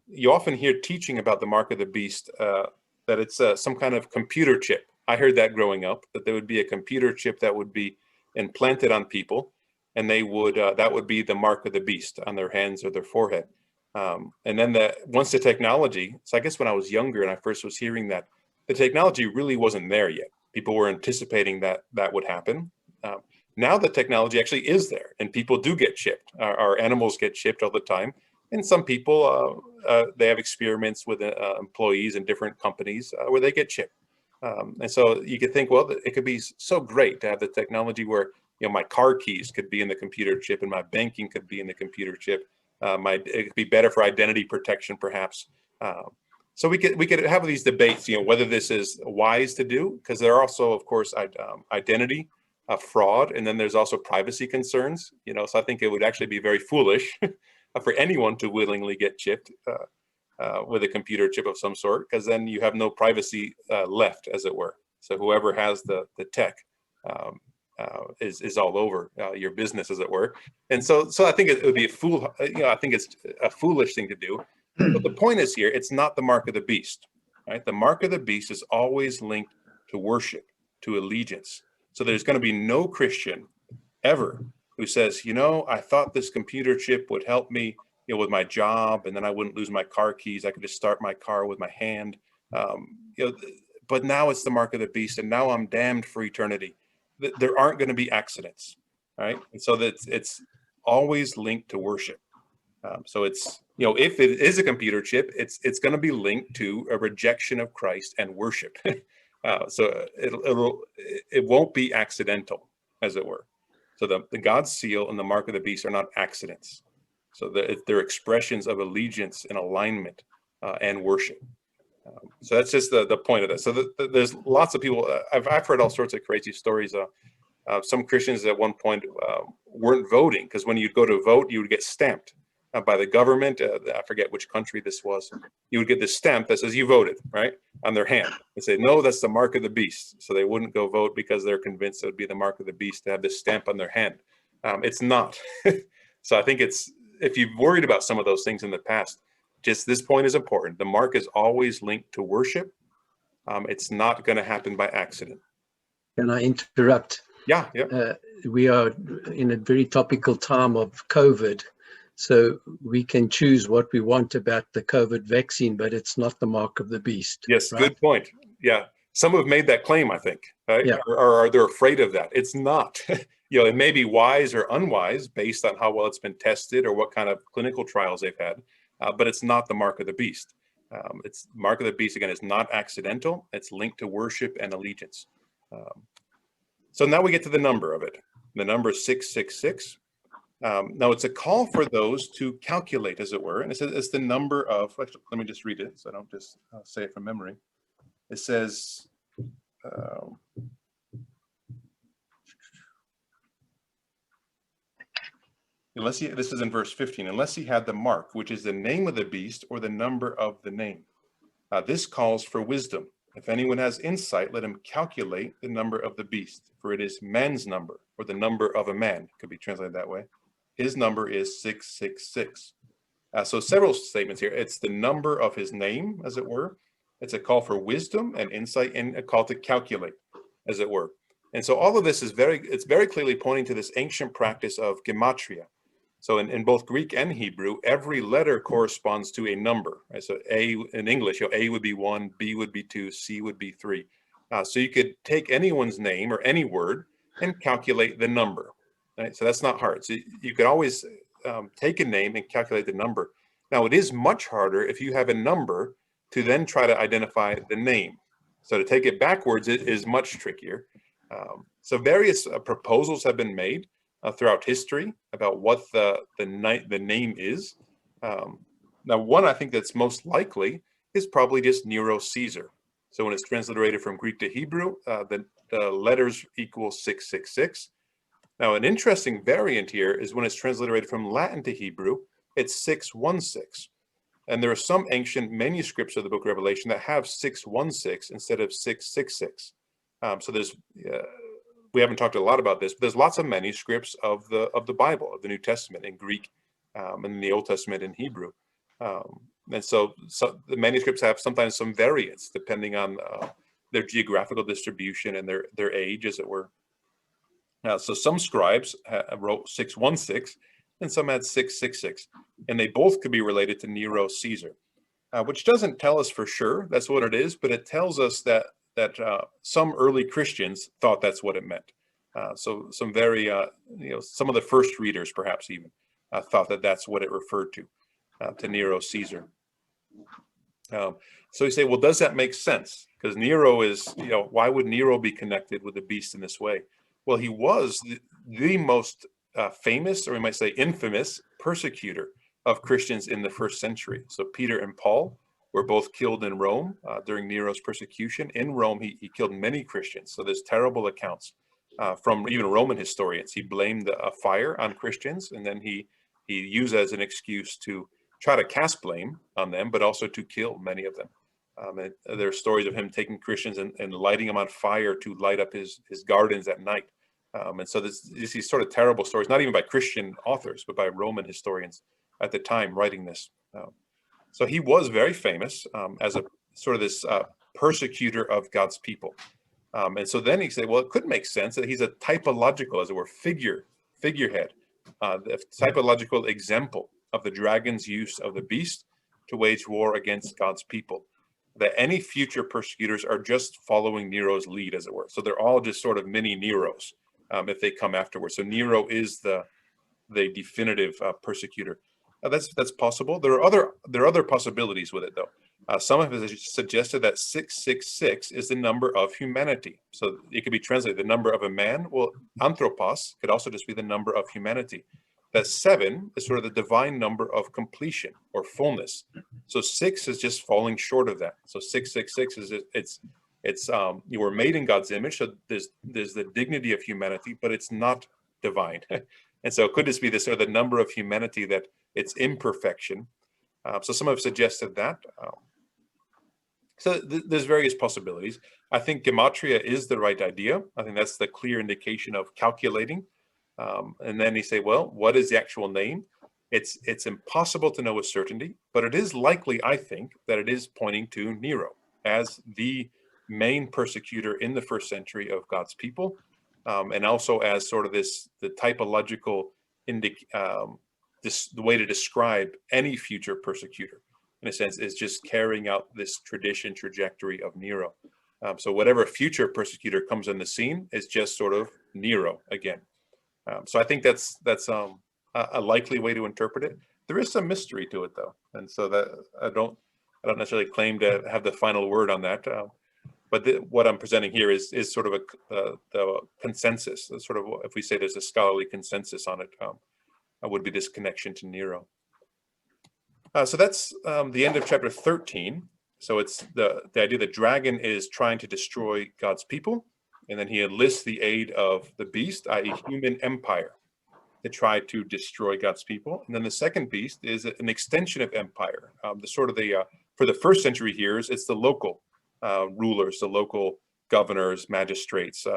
you often hear teaching about the mark of the beast, that it's some kind of computer chip. I heard that growing up, that there would be a computer chip that would be implanted on people, and that would be the mark of the beast on their hands or their forehead. And then once the technology, so I guess when I was younger and I first was hearing that, the technology really wasn't there yet. People were anticipating that would happen. Now the technology actually is there, and people do get chipped. Our animals get chipped all the time. And some people, they have experiments with employees in different companies where they get chipped. And so you could think, well, it could be so great to have the technology where, my car keys could be in the computer chip and my banking could be in the computer chip. It could be better for identity protection, perhaps. So we could have these debates, whether this is wise to do, because there are also, of course, identity fraud, and then there's also privacy concerns. So I think it would actually be very foolish for anyone to willingly get chipped with a computer chip of some sort, because then you have no privacy left, as it were. So whoever has the tech is all over your business, as it were. And so I think it would be I think it's a foolish thing to do. But the point is here, it's not the mark of the beast, right? The mark of the beast is always linked to worship, to allegiance. So there's going to be no Christian ever who says, I thought this computer chip would help me, with my job, and then I wouldn't lose my car keys. I could just start my car with my hand. But now it's the mark of the beast, and now I'm damned for eternity. There aren't going to be accidents, right? And so it's always linked to worship. So it's, if it is a computer chip, it's going to be linked to a rejection of Christ and worship. So it won't be accidental, as it were. So the God's seal and the mark of the beast are not accidents. So they're expressions of allegiance and alignment and worship. So that's just the point of this. So there's lots of people. I've heard all sorts of crazy stories. Some Christians at one point weren't voting because when you'd go to vote, you would get stamped by the government. I forget which country this was. You would get this stamp that says you voted, right, on their hand. They say, no, that's the mark of the beast. So they wouldn't go vote because they're convinced it would be the mark of the beast to have this stamp on their hand. It's not. So I think if you've worried about some of those things in the past, just this point is important. The mark is always linked to worship. It's not going to happen by accident. Can I interrupt? Yeah. We are in a very topical time of COVID, so we can choose what we want about the COVID vaccine, but it's not the mark of the beast. Yes, right? Good point. Yeah, some have made that claim, I think, right? Yeah. Or they're afraid of that. It's not. It may be wise or unwise based on how well it's been tested or what kind of clinical trials they've had, but it's not the mark of the beast. It's mark of the beast, again, is not accidental. It's linked to worship and allegiance. So now we get to the number of it. The number 666. Now it's a call for those to calculate, as it were, and it says it's the number of. Actually, let me just read it so I don't just say it from memory. It says, this is in verse 15, unless he had the mark, which is the name of the beast or the number of the name. This calls for wisdom. If anyone has insight, let him calculate the number of the beast, for it is man's number, or the number of a man, could be translated that way. His number is 666. So several statements here. It's the number of his name, as it were. It's a call for wisdom and insight, and a call to calculate, as it were. And so all of this is it's very clearly pointing to this ancient practice of gematria. So in both Greek and Hebrew, every letter corresponds to a number. Right? So A in English, A would be 1, B would be 2, C would be 3. So you could take anyone's name or any word and calculate the number. Right? So that's not hard. So you could always take a name and calculate the number. Now it is much harder if you have a number to then try to identify the name. So to take it backwards is much trickier. So various proposals have been made throughout history about what the name is. Now, one I think that's most likely is probably just Nero Caesar. So when it's transliterated from Greek to Hebrew, the letters equal 666. Now, an interesting variant here is when it's transliterated from Latin to Hebrew, it's 616. And there are some ancient manuscripts of the book of Revelation that have 616 instead of 666. So there's we haven't talked a lot about this, but there's lots of manuscripts of the Bible, of the New Testament in Greek, and in the Old Testament in Hebrew. And so the manuscripts have sometimes some variants depending on their geographical distribution and their age, as it were. So some scribes wrote 616, and some had 666, and they both could be related to Nero Caesar, which doesn't tell us for sure that's what it is, but it tells us that some early Christians thought that's what it meant. So some very, some of the first readers perhaps even thought that that's what it referred to Nero Caesar. So you say, well, does that make sense? Because Nero is, why would Nero be connected with the beast in this way? Well, he was the most famous, or we might say infamous, persecutor of Christians in the first century. So Peter and Paul were both killed in Rome during Nero's persecution. In Rome, he killed many Christians. So there's terrible accounts from even Roman historians. He blamed a fire on Christians, and then he used as an excuse to try to cast blame on them, but also to kill many of them. And there are stories of him taking Christians and lighting them on fire to light up his gardens at night. And so these sort of terrible stories, not even by Christian authors, but by Roman historians at the time writing this. So he was very famous as a sort of this persecutor of God's people. And so then he said, well, it could make sense that he's a typological, as it were, figurehead, the typological example of the dragon's use of the beast to wage war against God's people. That any future persecutors are just following Nero's lead, as it were. So they're all just sort of mini Neros if they come afterwards. So Nero is the definitive persecutor. That's possible. There are other possibilities with it, though. Some have suggested that 666 is the number of humanity. So it could be translated the number of a man. Well, anthropos could also just be the number of humanity. That 7 is sort of the divine number of completion or fullness. So 6 is just falling short of that. So 666 is you were made in God's image. So there's the dignity of humanity, but it's not divine. And so it could just be the sort of the number of humanity that it's imperfection. So some have suggested that. So there's various possibilities. I think gematria is the right idea. I think that's the clear indication of calculating. And then you say, well, what is the actual name? It's impossible to know with certainty, but it is likely, I think, that it is pointing to Nero as the main persecutor in the first century of God's people, and also as sort of the typological the way to describe any future persecutor, in a sense, is just carrying out this trajectory of Nero. So whatever future persecutor comes on the scene is just sort of Nero again. So I think that's a likely way to interpret it. There is some mystery to it, though, and so that I don't necessarily claim to have the final word on that. But what I'm presenting here is sort of the consensus. Sort of, if we say there's a scholarly consensus on it, would be this connection to Nero. So that's the end of chapter 13. So it's the idea that dragon is trying to destroy God's people, and then he enlists the aid of the beast, i.e. human empire, to try to destroy God's people. And then the second beast is an extension of empire. For the first century hearers, it's the local rulers, the local governors, magistrates,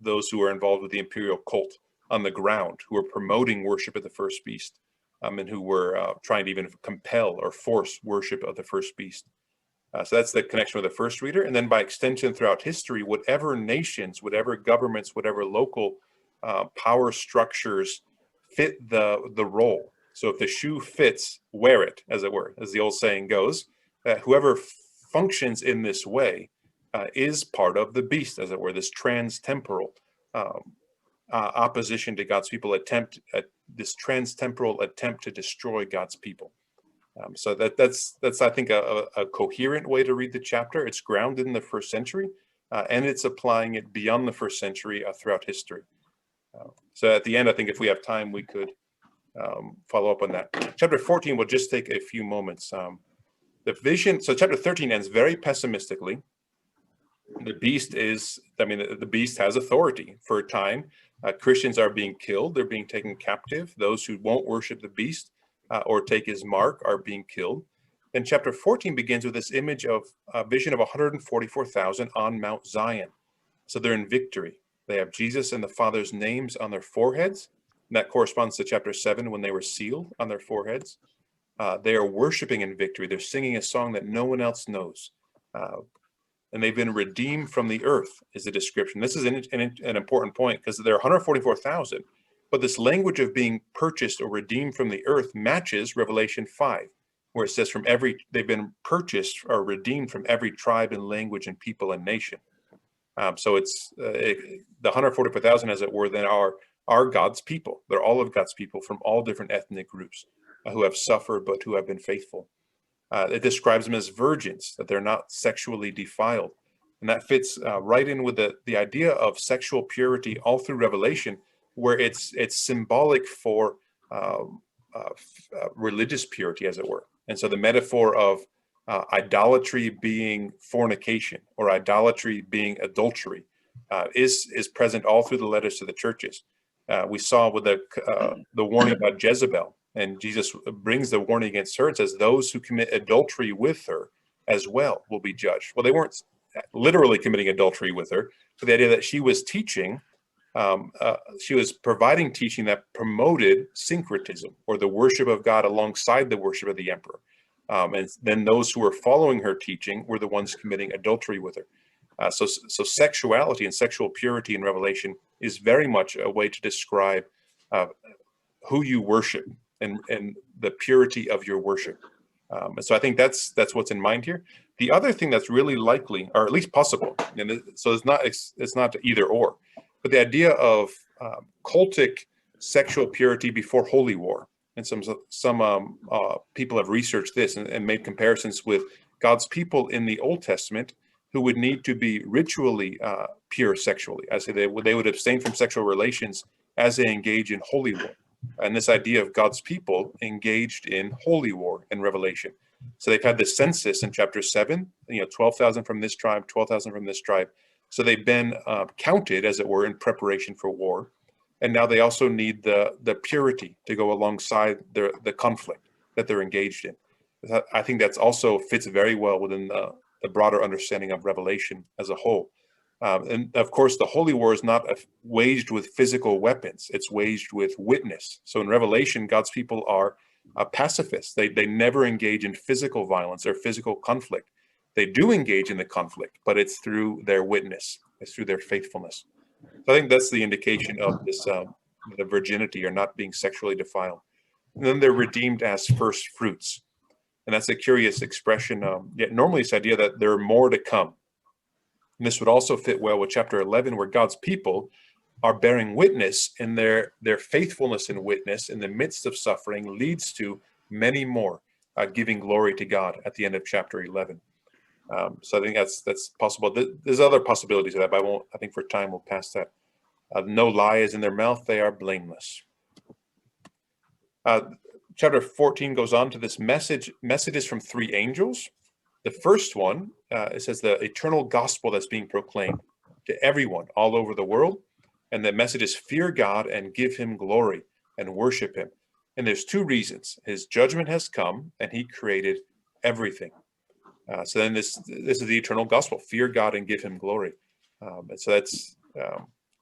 those who are involved with the imperial cult on the ground, who are promoting worship of the first beast, and who were trying to even compel or force worship of the first beast. So that's the connection with the first reader. And then by extension throughout history, whatever nations, whatever governments, whatever local power structures fit the role. So if the shoe fits, wear it, as it were, as the old saying goes. Whoever functions in this way is part of the beast, as it were, this trans-temporal opposition to God's people, this trans-temporal attempt to destroy God's people. So that's I think a coherent way to read the chapter. It's grounded in the first century, and it's applying it beyond the first century throughout history. So at the end, I think if we have time, we could follow up on that. Chapter 14 will just take a few moments. The vision. So chapter 13 ends very pessimistically. The beast has authority for a time. Christians are being killed. They're being taken captive. Those who won't worship the beast or take his mark are being killed. And chapter 14 begins with this image of a vision of 144,000 on Mount Zion. So they're in victory. They have Jesus and the Father's names on their foreheads. And that corresponds to chapter 7 when they were sealed on their foreheads. They are worshiping in victory. They're singing a song that no one else knows. And they've been redeemed from the earth is the description. This is an important point because there are 144,000. But this language of being purchased or redeemed from the earth matches Revelation 5, where it says they've been purchased or redeemed from every tribe and language and people and nation. So the 144,000, as it were, then are God's people. They're all of God's people from all different ethnic groups who have suffered but who have been faithful. It describes them as virgins, that they're not sexually defiled. And that fits right in with the idea of sexual purity all through Revelation, where it's symbolic for religious purity, as it were. And so the metaphor of idolatry being fornication or idolatry being adultery is present all through the letters to the churches. We saw with the warning about Jezebel, and Jesus brings the warning against her. It says those who commit adultery with her as well will be judged. Well, they weren't literally committing adultery with her, but the idea that she was teaching, she was providing teaching that promoted syncretism or the worship of God alongside the worship of the emperor. And then those who were following her teaching were the ones committing adultery with her. So sexuality and sexual purity in Revelation is very much a way to describe who you worship and the purity of your worship. And so I think that's what's in mind here. The other thing that's really likely, or at least possible, and so it's not either or, but the idea of cultic sexual purity before holy war. And some people have researched this and made comparisons with God's people in the Old Testament who would need to be ritually pure sexually. I say they would abstain from sexual relations as they engage in holy war. And this idea of God's people engaged in holy war in Revelation. So they've had the census in chapter 7, 12,000 from this tribe, 12,000 from this tribe. So they've been counted, as it were, in preparation for war. And now they also need the purity to go alongside the conflict that they're engaged in. I think that's also fits very well within the broader understanding of Revelation as a whole. And of course, the holy war is not waged with physical weapons. It's waged with witness. So in Revelation, God's people are pacifists. They never engage in physical violence or physical conflict. They do engage in the conflict, but it's through their witness. It's through their faithfulness. So I think that's the indication of this, the virginity or not being sexually defiled. And then they're redeemed as first fruits. And that's a curious expression. Yet normally it's the idea that there are more to come. And this would also fit well with chapter 11, where God's people are bearing witness, and their faithfulness and witness in the midst of suffering leads to many more giving glory to God at the end of chapter 11. So I think that's possible. There's other possibilities of that, but I won't. I think for time we'll pass that. No lie is in their mouth; they are blameless. Chapter 14 goes on to this messages from three angels. The first one, it says the eternal gospel that's being proclaimed to everyone all over the world. And the message is fear God and give him glory and worship him. And there's two reasons. His judgment has come and he created everything. So then this is the eternal gospel, fear God and give him glory. And so that's,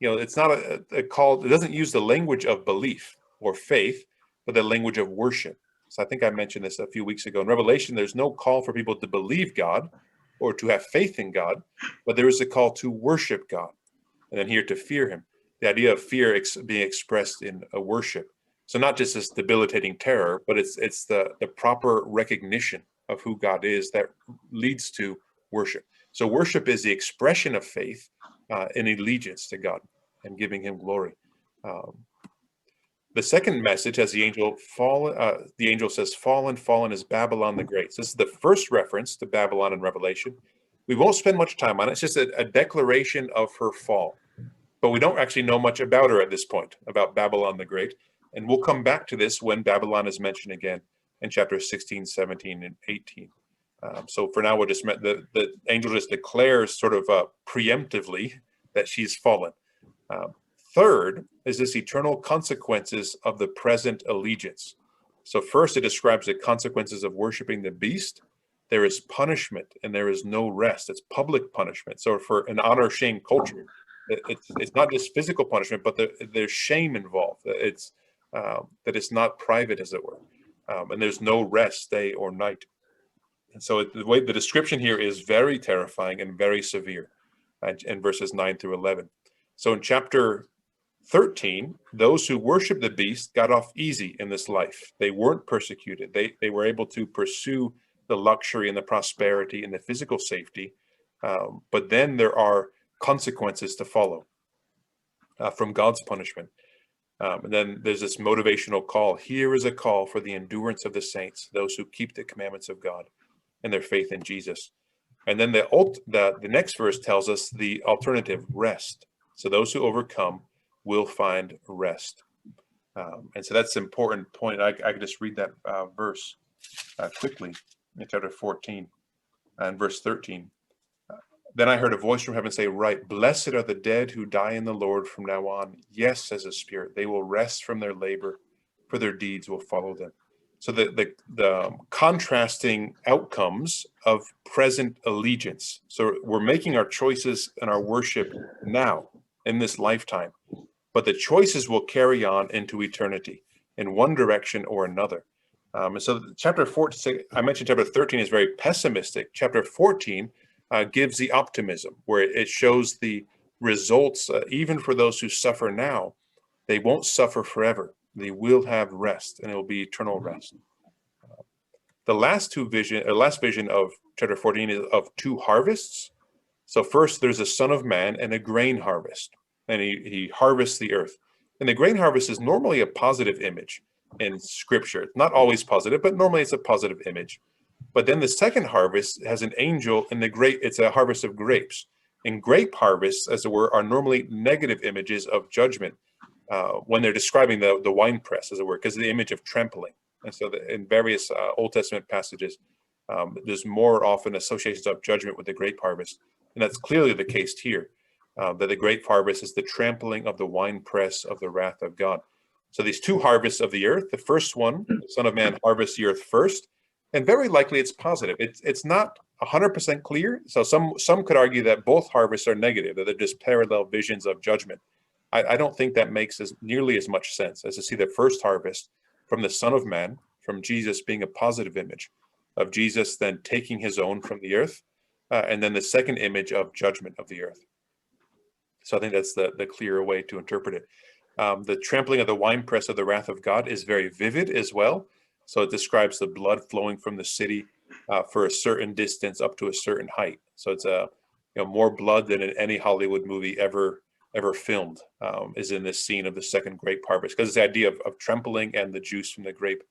it's not a call. It doesn't use the language of belief or faith, but the language of worship. So I think I mentioned this a few weeks ago. In Revelation, there's no call for people to believe God or to have faith in God, but there is a call to worship God, and then here to fear him. The idea of fear being expressed in a worship. So not just this debilitating terror, but it's the proper recognition of who God is that leads to worship. So worship is the expression of faith in allegiance to God and giving him glory. The second message, as the angel says, "Fallen, fallen is Babylon the Great." So this is the first reference to Babylon in Revelation. We won't spend much time on it. It's just a declaration of her fall. But we don't actually know much about her at this point, about Babylon the Great. And we'll come back to this when Babylon is mentioned again in chapters 16, 17, and 18. So for now, we'll just the angel just declares sort of preemptively that she's fallen. Third is this eternal consequences of the present allegiance. So first, it describes the consequences of worshiping the beast. There is punishment and there is no rest. It's public punishment. So for an honor-shame culture, it's not just physical punishment, but there's shame involved. It's that it's not private, as it were, and there's no rest day or night. And so the way the description here is very terrifying and very severe in verses 9 through 11. So in chapter 13, those who worship the beast got off easy in this life. They weren't persecuted. They were able to pursue the luxury and the prosperity and the physical safety. But then there are consequences to follow from God's punishment. And then there's this motivational call. Here is a call for the endurance of the saints, those who keep the commandments of God and their faith in Jesus. And then the next verse tells us the alternative, rest. So those who overcome will find rest. And so that's an important point. I can just read that verse quickly in chapter 14 and verse 13. Then I heard a voice from heaven say, "Right, blessed are the dead who die in the Lord from now on. Yes, says the Spirit, they will rest from their labor, for their deeds will follow them." So the contrasting outcomes of present allegiance. So we're making our choices and our worship now in this lifetime, but the choices will carry on into eternity in one direction or another. And so chapter 14, I mentioned chapter 13 is very pessimistic. Chapter 14 gives the optimism, where it shows the results, even for those who suffer now, they won't suffer forever. They will have rest, and it will be eternal rest. The last vision of chapter 14 is of two harvests. So first, there's a son of man and a grain harvest, and he harvests the earth. And the grain harvest is normally a positive image in Scripture. It's not always positive, but normally it's a positive image. But then the second harvest has an angel in the grape. It's a harvest of grapes. And grape harvests, as it were, are normally negative images of judgment when they're describing the wine press, as it were, because of the image of trampling. And so in various Old Testament passages, there's more often associations of judgment with the grape harvest. And that's clearly the case here, that the grape harvest is the trampling of the winepress of the wrath of God. So these two harvests of the earth, the first one, the Son of Man harvests the earth first, and very likely it's positive. It's not 100% clear. So some could argue that both harvests are negative, that they're just parallel visions of judgment. I don't think that makes nearly as much sense as to see the first harvest from the Son of Man, from Jesus being a positive image of Jesus then taking his own from the earth, and then the second image of judgment of the earth. So I think that's the clearer way to interpret it. The trampling of the winepress of the wrath of God is very vivid as well. So it describes the blood flowing from the city for a certain distance up to a certain height. So it's more blood than in any Hollywood movie ever filmed is in this scene of the second grape harvest, because it's the idea of trampling and the juice from the grapes